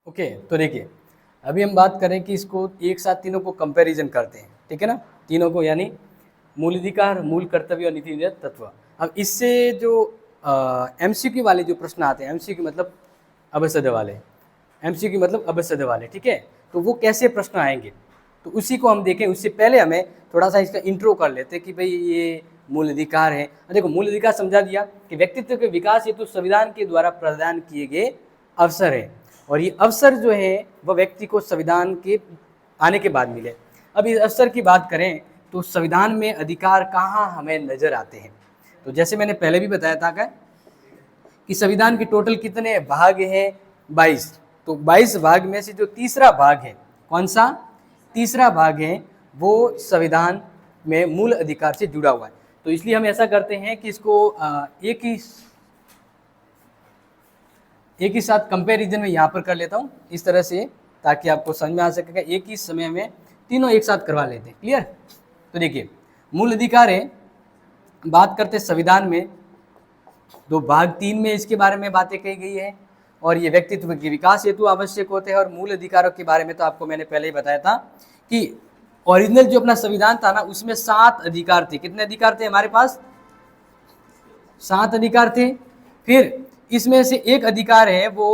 Okay, तो देखिए अभी हम बात करें कि इसको एक साथ तीनों को कंपैरिजन करते हैं, ठीक है ना। तीनों को यानी मूल अधिकार, मूल कर्तव्य और नीति निर्धारित तत्व। अब इससे जो एमसीक्यू वाले जो प्रश्न आते हैं, एमसीक्यू मतलब अबसद वाले, एमसीक्यू मतलब अबसद वाले, ठीक है, तो वो कैसे प्रश्न आएंगे तो उसी को हम देखें। उससे पहले हमें थोड़ा सा इसका इंट्रो कर लेते हैं कि भाई ये मूल अधिकार है। देखो मूल अधिकार समझा दिया कि व्यक्तित्व के विकास हेतु संविधान के द्वारा प्रदान किए गए अवसर है, और ये अवसर जो है वह व्यक्ति को संविधान के आने के बाद मिले। अब इस अवसर की बात करें तो संविधान में अधिकार कहाँ हमें नजर आते हैं, तो जैसे मैंने पहले भी बताया था कि संविधान के टोटल कितने भाग हैं, 22। तो 22 भाग में से जो तीसरा भाग है, कौन सा तीसरा भाग है, वो संविधान में मूल अधिकार से जुड़ा हुआ है। तो इसलिए हम ऐसा करते हैं कि इसको एक ही साथ कंपैरिजन में यहाँ पर कर लेता हूँ इस तरह से, ताकि आपको समझ में आ सकेगा। एक ही समय में तीनों एक साथ करवा लेते हैं, क्लियर। तो देखिए मूल अधिकार है, बात करते संविधान में तो भाग 3 में इसके बारे में बातें कही गई है, और ये व्यक्तित्व के विकास हेतु आवश्यक होते हैं। और मूल अधिकारों के बारे में तो आपको मैंने पहले ही बताया था कि ओरिजिनल जो अपना संविधान था ना, उसमें 7 अधिकार थे। कितने अधिकार थे हमारे पास? 7 अधिकार थे। फिर इसमें से एक अधिकार है वो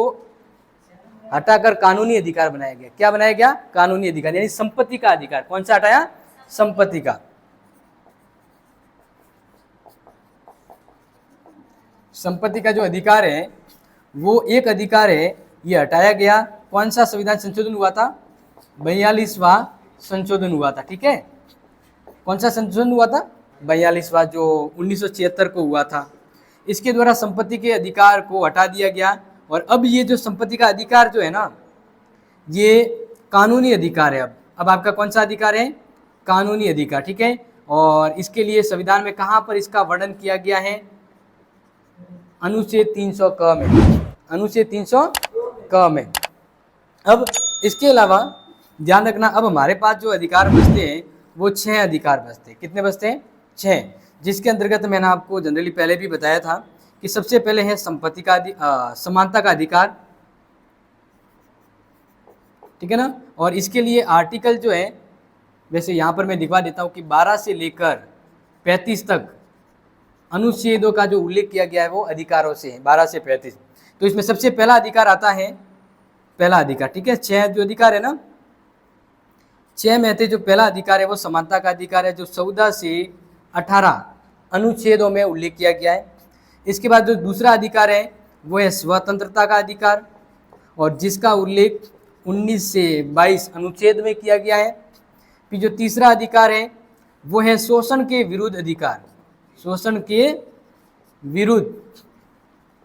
हटाकर कानूनी अधिकार बनाया गया। क्या बनाया गया? कानूनी अधिकार, यानी संपत्ति का अधिकार। कौन सा हटाया? संपत्ति का। संपत्ति का जो अधिकार है वो एक अधिकार है, ये हटाया गया। कौन सा संविधान संशोधन हुआ था? 42वां संशोधन हुआ था, ठीक है। कौन सा संशोधन हुआ था? 42वां, जो 1976 को हुआ था। इसके द्वारा संपत्ति के अधिकार को हटा दिया गया, और अब ये जो संपत्ति का अधिकार जो है ना, ये कानूनी अधिकार है। अब आपका कौन सा अधिकार है? कानूनी अधिकार, ठीक है। और इसके लिए संविधान में कहाँ पर इसका वर्णन किया गया है? अनुच्छेद 300 क में, अनुच्छेद 300 क में। अब इसके अलावा ध्यान रखना, अब हमारे पास जो अधिकार बचते हैं वो 6 अधिकार बचते हैं। कितने बचते हैं? 6, जिसके अंतर्गत मैंने आपको जनरली पहले भी बताया था कि सबसे पहले है संपत्ति का समानता का अधिकार, ठीक है ना। और इसके लिए आर्टिकल जो है, वैसे यहाँ पर मैं दिखा देता हूँ कि 12 से लेकर 35 तक अनुच्छेदों का जो उल्लेख किया गया है वो अधिकारों से है, 12 से 35। तो इसमें सबसे पहला अधिकार आता है, पहला अधिकार, ठीक है। 6 जो अधिकार है ना, 6 में से जो पहला अधिकार है वो समानता का अधिकार है, जो 14 से 18 अनुच्छेदों में उल्लेख किया गया है। इसके बाद जो दूसरा अधिकार है वो है स्वतंत्रता का अधिकार, और जिसका उल्लेख 19 से 22 अनुच्छेद में किया गया है। फिर जो तीसरा अधिकार है वो है शोषण के विरुद्ध अधिकार, शोषण के विरुद्ध,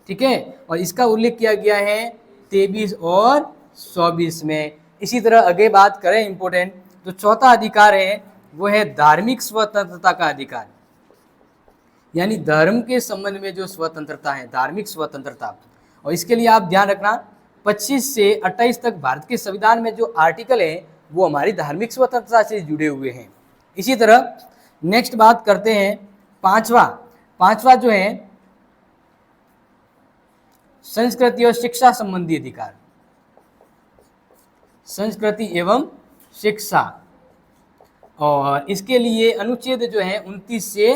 ठीक है, और इसका उल्लेख किया गया है 23 और 24 में। इसी तरह आगे बात करें इंपॉर्टेंट, जो चौथा अधिकार है वो है धार्मिक स्वतंत्रता का अधिकार, यानी धर्म के संबंध में जो स्वतंत्रता है, धार्मिक स्वतंत्रता। और इसके लिए आप ध्यान रखना 25 से 28 तक भारत के संविधान में जो आर्टिकल है वो हमारी धार्मिक स्वतंत्रता से जुड़े हुए हैं। इसी तरह नेक्स्ट बात करते हैं पांचवा जो है संस्कृति और शिक्षा संबंधी अधिकार, संस्कृति एवं शिक्षा। और इसके लिए अनुच्छेद जो है 29 से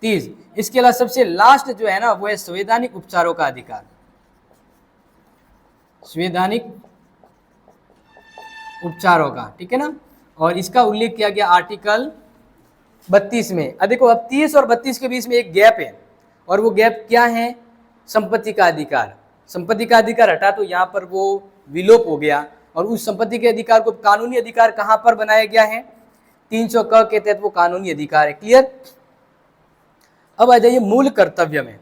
30। इसके अलावा सबसे लास्ट जो है ना वो है संवैधानिक उपचारों का अधिकार, संवैधानिक उपचारों का, ठीक है ना। और इसका उल्लेख किया गया आर्टिकल 32 में। अब देखो, अब 30 और 32 के बीच में एक गैप है, और वो गैप क्या है? संपत्ति का अधिकार। संपत्ति का अधिकार हटा तो यहाँ पर वो विलोप हो गया, और उस संपत्ति के अधिकार को कानूनी अधिकार कहाँ पर बनाया गया है? 300 क के तहत वो कानूनी अधिकार है, क्लियर। अब आ जाइए मूल कर्तव्य में।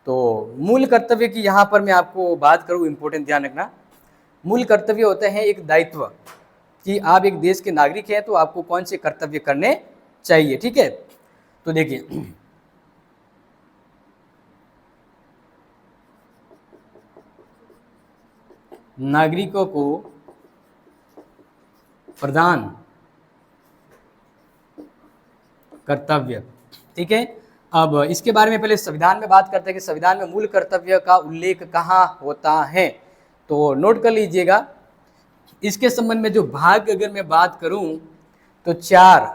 तो मूल कर्तव्य की यहाँ पर मैं आपको बात करूँ, इंपॉर्टेंट ध्यान रखना। मूल कर्तव्य होते हैं एक दायित्व कि आप एक देश के नागरिक हैं तो आपको कौन से कर्तव्य करने चाहिए, ठीक है। तो देखिए नागरिकों को प्रदान कर्तव्य, ठीक है। अब इसके बारे में पहले संविधान में बात करते हैं कि संविधान में मूल कर्तव्य का उल्लेख कहाँ होता है। तो नोट कर लीजिएगा। इसके संबंध में जो भाग अगर मैं बात करूं तो 4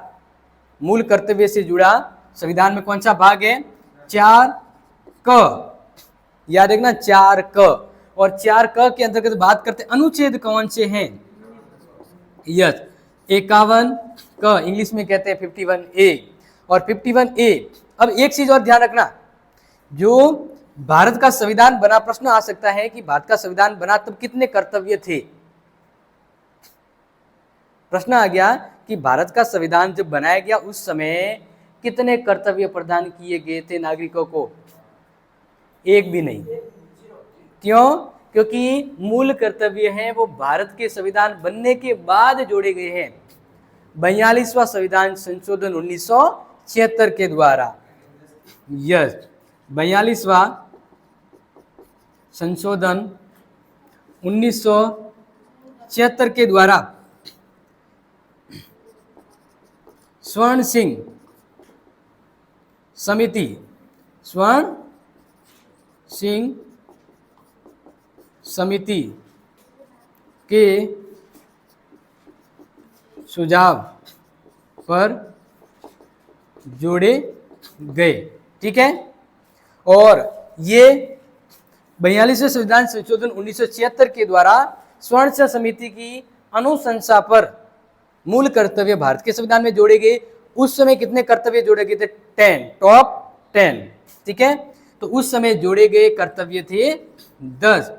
मूल कर्तव्य से जुड़ा संविधान में कौन सा भाग है? 4 क, याद रखना 4 क। और 4 क के अंतर्गत बात करते अनुच्छेद कौन से हैं? यस, 51 क, इंग्लिश में कहते हैं 51A और 51A। अब एक चीज और ध्यान रखना, जो भारत का संविधान बना, प्रश्न आ सकता है कि भारत का संविधान बना तब कितने कर्तव्य थे? प्रश्न आ गया कि भारत का संविधान जब बनाया गया उस समय कितने कर्तव्य प्रदान किए गए थे नागरिकों को? एक भी नहीं। क्यों? क्योंकि मूल कर्तव्य हैं वो भारत के संविधान बनने के बाद जोड़े गए हैं 42वां संविधान संशोधन 1976 के द्वारा। यस, 42वां संशोधन 1976 के द्वारा स्वर्ण सिंह समिति, स्वर्ण सिंह समिति के सुझाव पर जोड़े गए। ठीक है, और ये 42वें संविधान संशोधन 1976 के द्वारा स्वर्ण सिंह समिति की अनुशंसा पर मूल कर्तव्य भारत के संविधान में जोड़े गए। उस समय कितने कर्तव्य जोड़े गए थे? 10, टॉप 10। ठीक है, तो उस समय जोड़े गए कर्तव्य थे 10।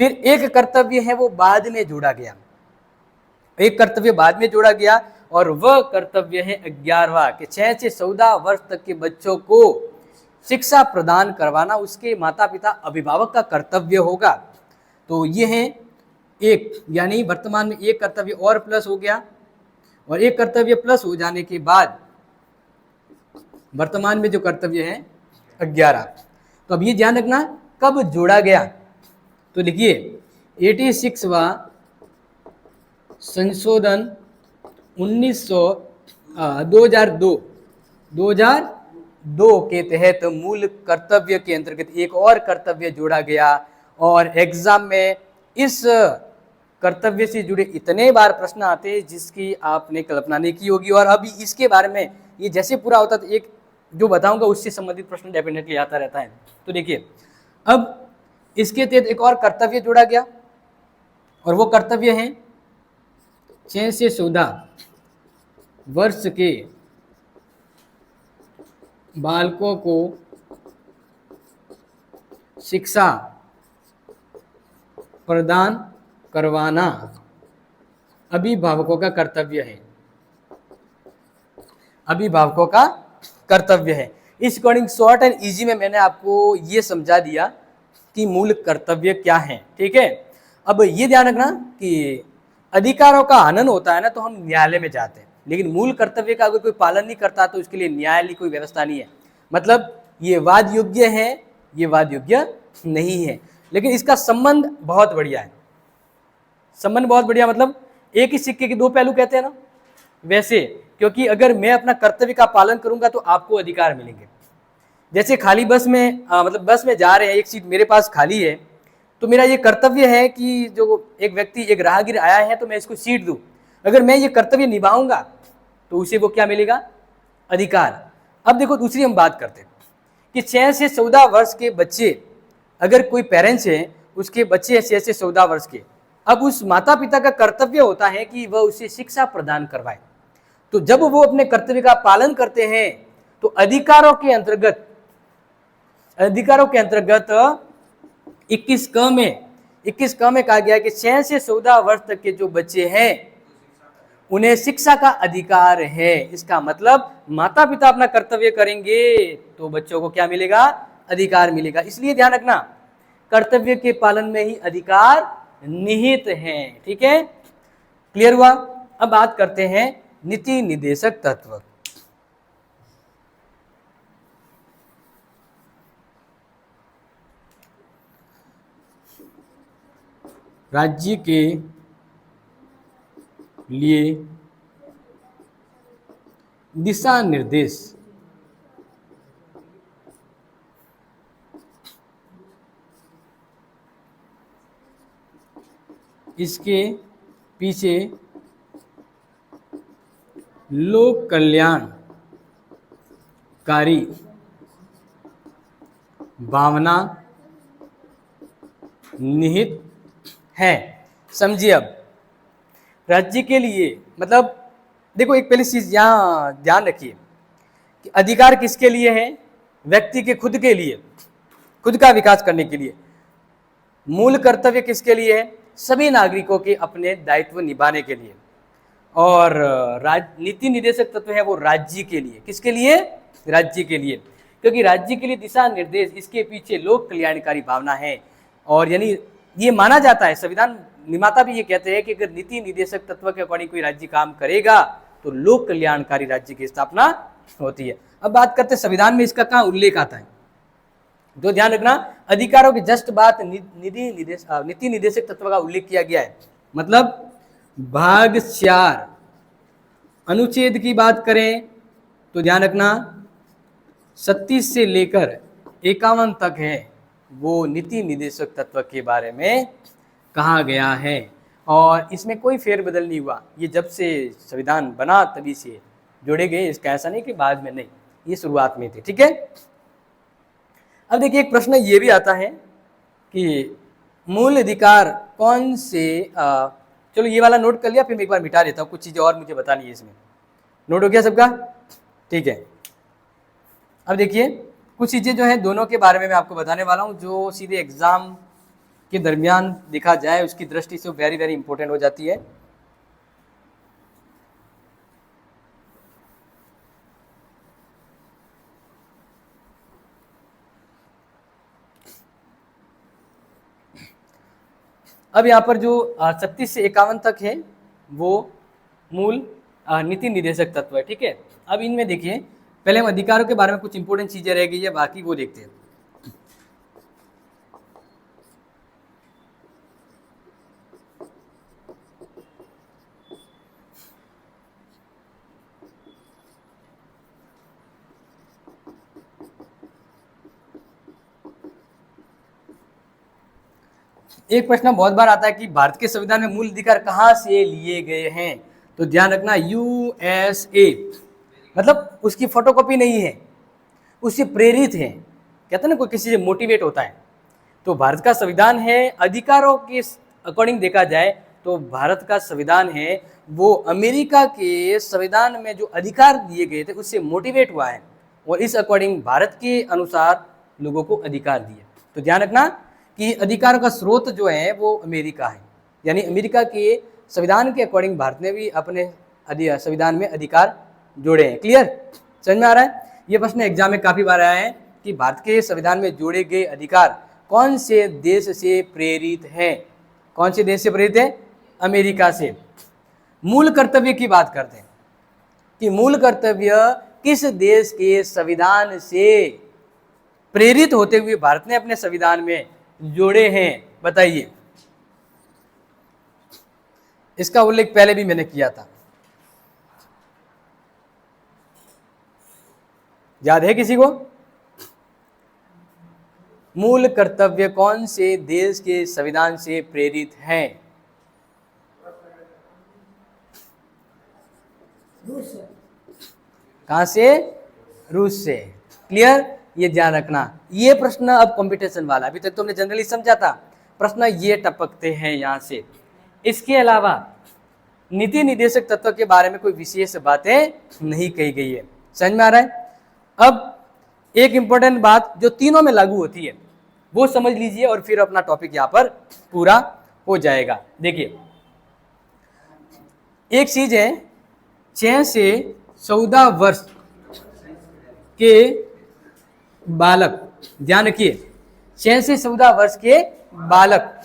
फिर एक कर्तव्य है वो बाद में जोड़ा गया, एक कर्तव्य बाद में जोड़ा गया और वह कर्तव्य है 11वां कि 6 से 14 वर्ष तक के बच्चों को शिक्षा प्रदान करवाना उसके माता पिता अभिभावक का कर्तव्य होगा। तो ये है एक, यानी वर्तमान में एक कर्तव्य और प्लस हो गया, और एक कर्तव्य प्लस हो जाने के बाद वर्तमान में जो कर्तव्य है 11। तो अब ये ध्यान रखना कब जोड़ा गया, तो लिखिए 86वां संशोधन 2002 के तहत मूल कर्तव्य के अंतर्गत एक और कर्तव्य जोड़ा गया, और एग्जाम में इस कर्तव्य से जुड़े इतने बार प्रश्न आते हैं जिसकी आपने कल्पना नहीं की होगी। और अभी इसके बारे में ये जैसे पूरा होता तो एक जो बताऊंगा उससे संबंधित प्रश्न डेफिनेटली आता रहता है। तो देखिए, अब इसके तहत एक और कर्तव्य जोड़ा गया, और वो कर्तव्य है 6 से 14 वर्ष के बालकों को शिक्षा प्रदान करवाना अभिभावकों का कर्तव्य है, अभिभावकों का कर्तव्य है। इस अकॉर्डिंग शॉर्ट एंड इजी में मैंने आपको ये समझा दिया कि मूल कर्तव्य क्या है। ठीक है, अब ये ध्यान रखना कि अधिकारों का हनन होता है ना तो हम न्यायालय में जाते हैं, लेकिन मूल कर्तव्य का अगर कोई पालन नहीं करता तो उसके लिए न्यायालय कोई व्यवस्था नहीं है। मतलब ये वाद योग्य है, ये वाद योग्य नहीं है, लेकिन इसका संबंध बहुत बढ़िया है। संबंध बहुत बढ़िया मतलब एक ही सिक्के के दो पहलू कहते हैं ना, वैसे, क्योंकि अगर मैं अपना कर्तव्य का पालन करूंगा तो आपको अधिकार मिलेंगे। जैसे खाली बस में मतलब बस में जा रहे हैं, एक सीट मेरे पास खाली है, तो मेरा ये कर्तव्य है कि जो एक व्यक्ति, एक राहगीर आया है तो मैं इसको सीट दूं। अगर मैं ये कर्तव्य निभाऊंगा तो उसे वो क्या मिलेगा? अधिकार। अब देखो दूसरी हम बात करते हैं कि 6 से 14 वर्ष के बच्चे, अगर कोई पेरेंट्स है उसके बच्चे हैं 6 से 14 वर्ष के, अब उस माता पिता का कर्तव्य होता है कि वह उसे शिक्षा प्रदान करवाए। तो जब वो अपने कर्तव्य का पालन करते हैं तो अधिकारों के अंतर्गत 21 क में कहा गया है कि 6 से 14 वर्ष तक के जो बच्चे हैं उन्हें शिक्षा का अधिकार है। इसका मतलब माता पिता अपना कर्तव्य करेंगे तो बच्चों को क्या मिलेगा? अधिकार मिलेगा। इसलिए ध्यान रखना कर्तव्य के पालन में ही अधिकार निहित हैं। ठीक है, क्लियर हुआ? अब बात करते हैं नीति निर्देशक तत्व। राज्य के लिए दिशा निर्देश इसके पीछे लोक कल्याणकारी भावना निहित है। समझिए, अब राज्य के लिए मतलब देखो, एक पहली चीज यहां ध्यान रखिए कि अधिकार किसके लिए है? व्यक्ति के खुद के लिए, खुद का विकास करने के लिए। मूल कर्तव्य किसके लिए है? सभी नागरिकों के अपने दायित्व निभाने के लिए। और नीति निर्देशक तत्व है वो राज्य के लिए। किसके लिए? राज्य के लिए, क्योंकि राज्य के लिए दिशा निर्देश, इसके पीछे लोक कल्याणकारी भावना है। और यानी ये माना जाता है, संविधान निर्माता भी ये कहते हैं कि अगर नीति निर्देशक तत्व के अकॉर्डिंग कोई राज्य काम करेगा तो लोक कल्याणकारी राज्य की स्थापना होती है। अब बात करते हैं संविधान में इसका कहाँ उल्लेख आता है। तो ध्यान रखना, अधिकारों की जस्ट बात नीति निर्देशक तत्व का उल्लेख किया गया है। मतलब भाग 4 अनुच्छेद की बात करें तो ध्यान रखना 36 से लेकर 51 तक है, वो नीति निर्देशक तत्व के बारे में कहा गया है। और इसमें कोई फेरबदल नहीं हुआ। ये जब से संविधान बना तभी से जोड़े गए, इसका ऐसा नहीं कि बाद में नहीं, ये शुरुआत में थे। ठीक है। अब देखिए, एक प्रश्न ये भी आता है कि मूल अधिकार कौन से चलो ये वाला नोट कर लिया, फिर मैं एक बार मिटा देता हूँ, कुछ चीज़ें और मुझे बतानी है इसमें। नोट हो गया सबका? ठीक है। अब देखिए, कुछ चीज़ें जो है दोनों के बारे में मैं आपको बताने वाला हूँ, जो सीधे एग्जाम के दरमियान देखा जाए उसकी दृष्टि से वेरी वेरी इंपॉर्टेंट हो जाती है। अब यहाँ पर जो 36 से 51 तक है वो मूल नीति निर्देशक तत्व है। ठीक है। अब इनमें देखिए, पहले हम अधिकारों के बारे में कुछ इंपॉर्टेंट चीजें रह गई है, बाकी वो देखते हैं। एक प्रश्न बहुत बार आता है कि भारत के संविधान में मूल अधिकार कहाँ से लिए गए हैं। तो ध्यान रखना, USA, मतलब उसकी फोटोकॉपी नहीं है, उससे प्रेरित है। कहते हैं ना, कोई किसी से मोटिवेट होता है। तो भारत का संविधान है, अधिकारों के अकॉर्डिंग देखा जाए तो भारत का संविधान है वो अमेरिका के संविधान में जो अधिकार दिए गए थे उससे मोटिवेट हुआ है, और इस अकॉर्डिंग भारत के अनुसार लोगों को अधिकार दिए। तो ध्यान रखना कि अधिकारों का स्रोत जो है वो अमेरिका है, यानी अमेरिका के संविधान के अकॉर्डिंग भारत ने भी अपने संविधान में अधिकार जोड़े हैं। क्लियर? समझ में आ रहा है? ये प्रश्न एग्जाम में काफी बार आया है कि भारत के संविधान में जोड़े गए अधिकार कौन से देश से प्रेरित है? कौन से देश से प्रेरित है? अमेरिका से। मूल कर्तव्य की बात करते हैं कि मूल कर्तव्य किस देश के संविधान से प्रेरित होते हुए भारत ने अपने संविधान में जोड़े हैं, बताइए। इसका उल्लेख पहले भी मैंने किया था, याद है किसी को? मूल कर्तव्य कौन से देश के संविधान से प्रेरित हैं? कहां से? रूस से। क्लियर? ये ध्यान रखना। ये प्रश्न अब कंपटीशन वाला, अभी तक तुमने जनरली समझा था, प्रश्न ये टपकते हैं यहां से। इसके अलावा नीति निर्देशक तत्व के बारे में कोई विशेष बातें नहीं कही गई है। समझ में आ रहा है? अब एक इंपॉर्टेंट बात जो तीनों में लागू होती है वो समझ लीजिए, और फिर अपना टॉपिक यहां पर पूरा हो जाएगा। देखिए, एक चीज है, 6 से 14 वर्ष के बालक, ध्यान रखिए, 6 से 14 वर्ष के बालक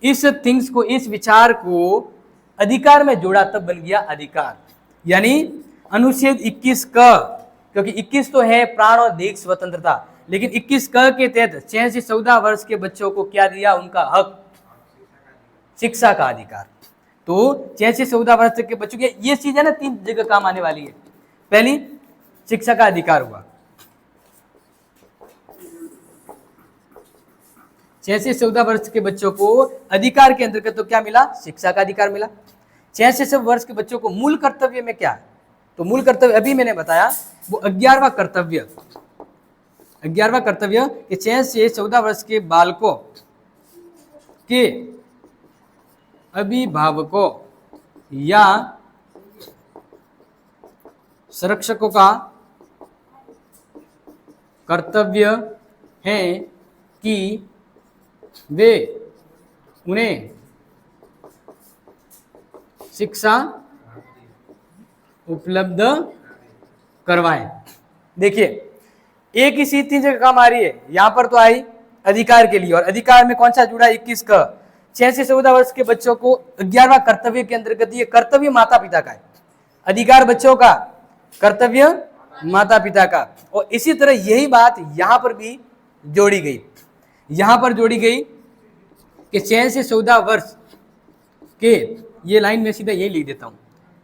इस थिंग्स को, इस विचार को अधिकार में जोड़ा तब बन गया अधिकार। यानी अनुच्छेद 21 क, क्योंकि 21 तो है प्राण और देह स्वतंत्रता, लेकिन 21 क के तहत 6 से 14 वर्ष के बच्चों को क्या दिया? उनका हक, शिक्षा का अधिकार। तो 6 से 14 वर्ष तक के बच्चों की ये चीज है ना, 3 जगह काम आने वाली है। पहली, शिक्षा का अधिकार हुआ। 6 से 14 वर्ष के बच्चों को अधिकार के अंतर्गत तो क्या मिला? शिक्षा का अधिकार मिला। 6 से 14 वर्ष के बच्चों को मूल कर्तव्य में क्या है? तो मूल कर्तव्य अभी मैंने बताया, वो 11वां कर्तव्य कि 6 से 14 वर्ष के बालकों के अभिभावकों या संरक्षकों का कर्तव्य है कि वे उन्हें शिक्षा उपलब्ध करवाएं। देखिए, एक ही चीज 3 जगह काम आ रही है। यहां पर तो आई अधिकार के लिए, और अधिकार में कौन सा जुड़ा? 21 का। 6 से 14 वर्ष के बच्चों को 11वां कर्तव्य के अंतर्गत, ये कर्तव्य माता पिता का है, अधिकार बच्चों का, कर्तव्य माता पिता का। और इसी तरह यही बात यहां पर भी जोड़ी गई, यहां पर जोड़ी गई कि 6 से 14 वर्ष के, ये लाइन में सीधा यही लिख देता हूं,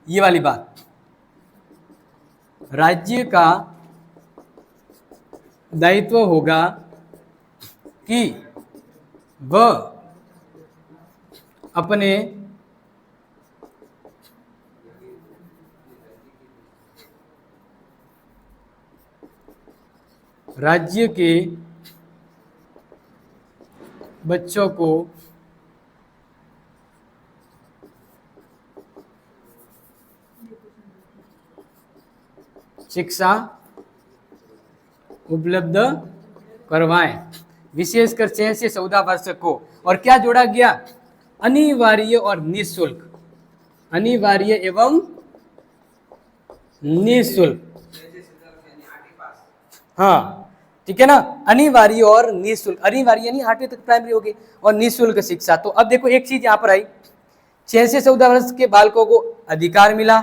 ये वाली बात, राज्य का दायित्व होगा कि वह अपने राज्य के बच्चों को शिक्षा उपलब्ध करवाएं, विशेषकर 6 से 14 वर्ष को। और क्या जोड़ा गया? अनिवार्य और निःशुल्क, अनिवार्य एवं निःशुल्क। हाँ, ठीक है ना, अनिवार्य और निःशुल्क। अनिवार्य यानी 8वीं तक प्राइमरी होगी, और निःशुल्क शिक्षा। तो अब देखो एक चीज यहां पर आई, 6 से 14 वर्ष के बालकों को अधिकार मिला,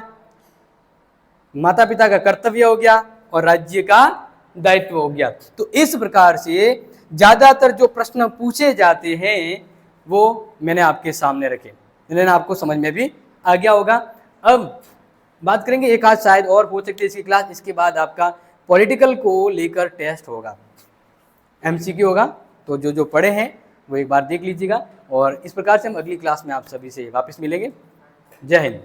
माता पिता का कर्तव्य हो गया, और राज्य का दायित्व हो गया। तो इस प्रकार से ज्यादातर जो प्रश्न पूछे जाते हैं वो मैंने आपके सामने रखे, लेकिन आपको समझ में भी आ गया होगा। अब बात करेंगे, एक आज शायद और पूछ सकते इसकी क्लास, इसके बाद आपका पॉलिटिकल को लेकर टेस्ट होगा, एमसीक्यू होगा। तो जो जो पढ़े हैं वो एक बार देख लीजिएगा, और इस प्रकार से हम अगली क्लास में आप सभी से वापस मिलेंगे। जय हिंद।